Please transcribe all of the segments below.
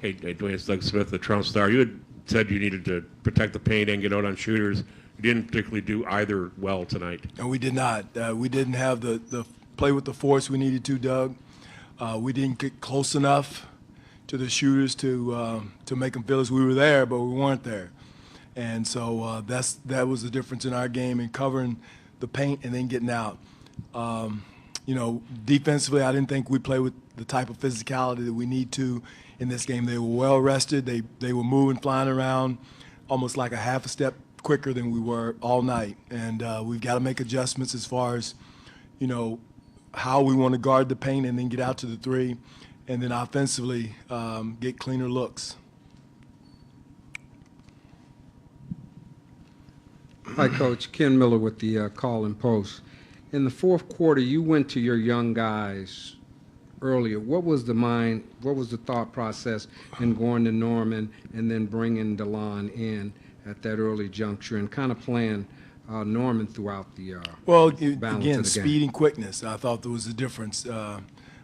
Hey, Dwane, it's Doug Smith, the Toronto Star. You had said you needed to protect the paint and get out on shooters. You didn't particularly do either well tonight. And we did not. We didn't have the play with the force we needed to, Doug. We didn't get close enough to the shooters to make them feel as we were there, but we weren't there. And so that was the difference in our game in covering the paint and then getting out. Defensively, I didn't think we played with the type of physicality that we need to in this game. They were well rested. They were moving, flying around almost like a half a step quicker than we were all night. And we've got to make adjustments as far as, how we want to guard the paint and then get out to the three, and then offensively get cleaner looks. Hi, Coach. Ken Miller with the Call and Post. In the fourth quarter, you went to your young guys earlier. What was the thought process in going to Norman and then bringing DeLon in at that early juncture and kind of playing Norman throughout the balance again, of the speed game? and quickness. I thought there was a difference,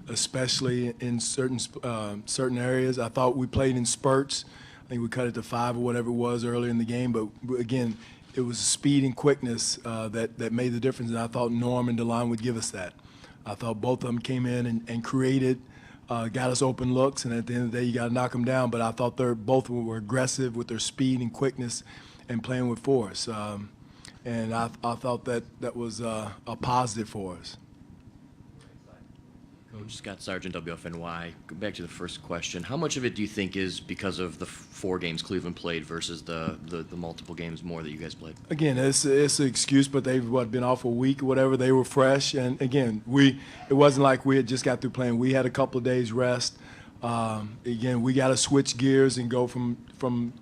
especially in certain areas. I thought we played in spurts. I think we cut it to 5 or whatever it was earlier in the game. But again, it was speed and quickness that made the difference, and I thought Norm and DeLon would give us that. I thought both of them came in and created, got us open looks, and at the end of the day, you got to knock them down. But I thought both were aggressive with their speed and quickness and playing with force. And I thought that was a positive for us. Coach Scott Sargent, WFNY. Go back to the first question. How much of it do you think is because of the 4 games Cleveland played versus the multiple games more that you guys played? Again, it's an excuse, but they've been off a week or whatever. They were fresh, and again, it wasn't like we had just got through playing. We had a couple of days rest. Again, we got to switch gears and go from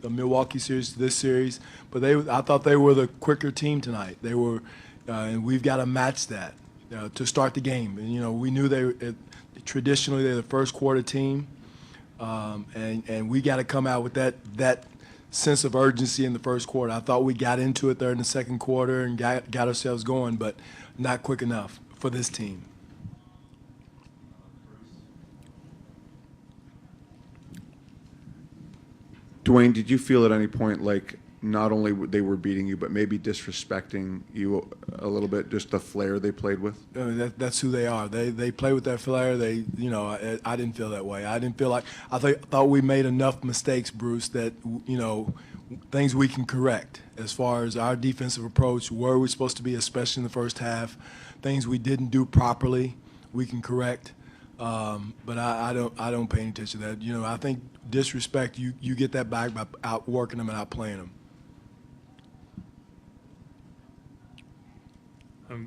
the Milwaukee series to this series. But I thought they were the quicker team tonight. They were, and we've got to match that to start the game. And we knew traditionally they're the first quarter team, and we got to come out with that sense of urgency in the first quarter. I thought we got into it there in the second quarter and got ourselves going, but not quick enough for this team. Dwane, did you feel at any point like not only they were beating you, but maybe disrespecting you a little bit, just the flair they played with? That's who they are. They play with that flair. I didn't feel that way. I didn't feel like I thought we made enough mistakes, Bruce, that things we can correct as far as our defensive approach, where we're supposed to be, especially in the first half, things we didn't do properly, we can correct. But I don't pay any attention to that. I think disrespect, you get that back by outworking them and outplaying them.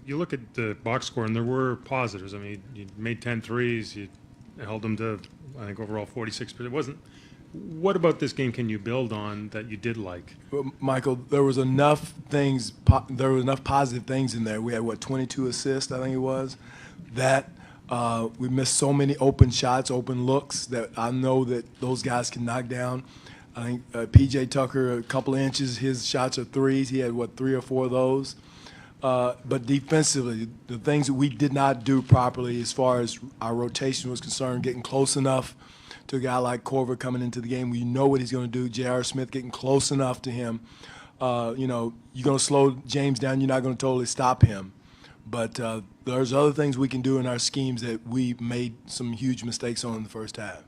You look at the box score, and there were positives. I mean, you made 10 threes. You held them to, I think, overall 46%. It wasn't. What about this game can you build on that you did like? Well, Michael, there was enough things. There were enough positive things in there. We had 22 assists, I think it was. That we missed so many open shots, open looks that I know that those guys can knock down. I think P.J. Tucker, a couple of inches, his shots are threes. He had 3 or 4 of those. But defensively, the things that we did not do properly as far as our rotation was concerned, getting close enough to a guy like Korver coming into the game, we know what he's going to do. J.R. Smith getting close enough to him. You're going to slow James down. You're not going to totally stop him. But there's other things we can do in our schemes that we made some huge mistakes on in the first half.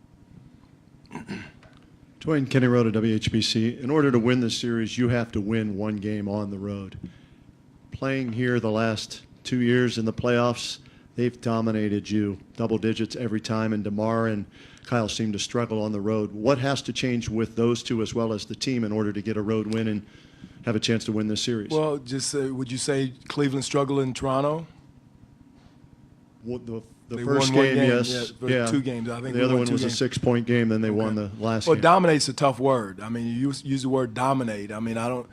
Dwane, Kenny Road at WHBC. In order to win this series, you have to win one game on the road. Playing here the last 2 years in the playoffs, they've dominated you double digits every time, and DeMar and Kyle seem to struggle on the road. What has to change with those two as well as the team in order to get a road win and have a chance to win this series? Well, just would you say Cleveland struggled in Toronto? The They first won one game, game, yes. yeah, 2 games. I think the we other won one was 2 a games. 6-point game, then they won the last Well, game. dominate's a tough word. I mean, you use the word dominate. I mean, I don't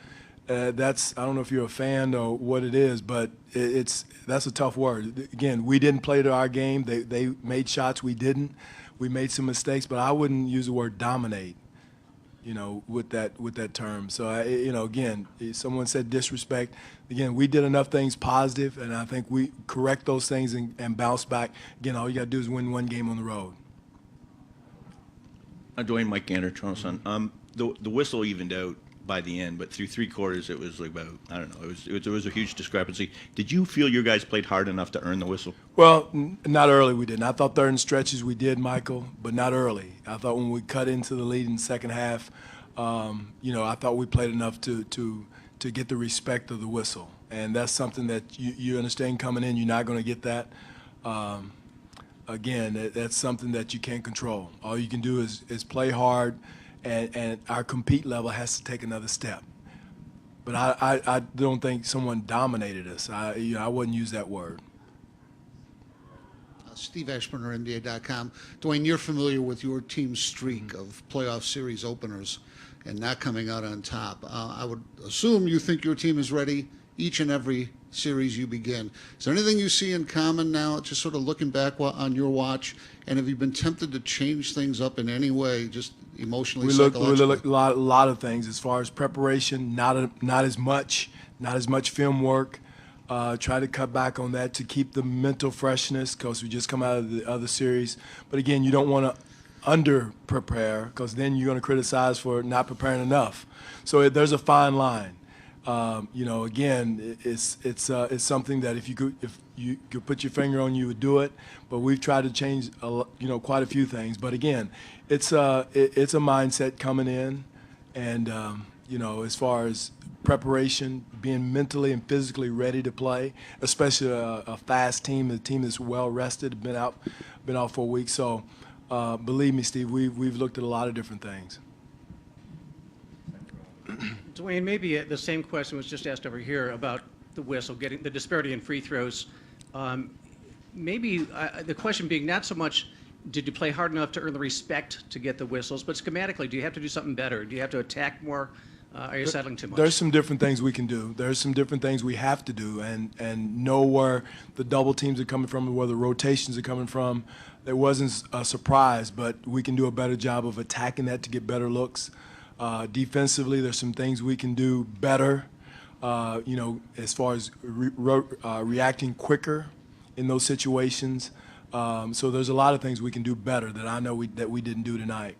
know if you're a fan or what it is, but that's a tough word. Again, we didn't play to our game. They made shots, we didn't. We made some mistakes, but I wouldn't use the word dominate, with that term. So again, someone said disrespect. Again, we did enough things positive, and I think we correct those things and bounce back. Again, all you got to do is win one game on the road. Dwane, Mike Gander, Toronto Sun. The whistle evened out by the end, but through 3 quarters it was like about, I don't know, it was a huge discrepancy. Did you feel your guys played hard enough to earn the whistle? Well, not early we didn't. I thought third and stretches we did, Michael, but not early. I thought when we cut into the lead in the second half, I thought we played enough to get the respect of the whistle. And that's something that you understand coming in, you're not going to get that. Again, that's something that you can't control. All you can do is play hard, and our compete level has to take another step. But I don't think someone dominated us. I wouldn't use that word. Steve Ashburner, NBA.com. Dwane, you're familiar with your team's streak of playoff series openers and not coming out on top. I would assume you think your team is ready each and every series you begin. Is there anything you see in common now, just sort of looking back on your watch? And have you been tempted to change things up in any way, just emotionally, psychologically? We look a lot of things as far as preparation, not as much film work. Try to cut back on that to keep the mental freshness because we just come out of the other series. But again, you don't want to under-prepare because then you're going to criticize for not preparing enough. So there's a fine line. Again, it's something that if you could put your finger on, you would do it. But we've tried to change, quite a few things. But again, it's a mindset coming in, and as far as preparation, being mentally and physically ready to play, especially a fast team, a team that's well rested, been out for a week. So believe me, Steve, we've looked at a lot of different things. Dwane, maybe the same question was just asked over here about the whistle, getting the disparity in free throws. Maybe the question being not so much did you play hard enough to earn the respect to get the whistles, but schematically, do you have to do something better? Do you have to attack more? Are you settling too much? There's some different things we can do. There's some different things we have to do, and know where the double teams are coming from, where the rotations are coming from. It wasn't a surprise, but we can do a better job of attacking that to get better looks. Defensively, there's some things we can do better, as far as reacting quicker in those situations. So there's a lot of things we can do better that I know that we didn't do tonight.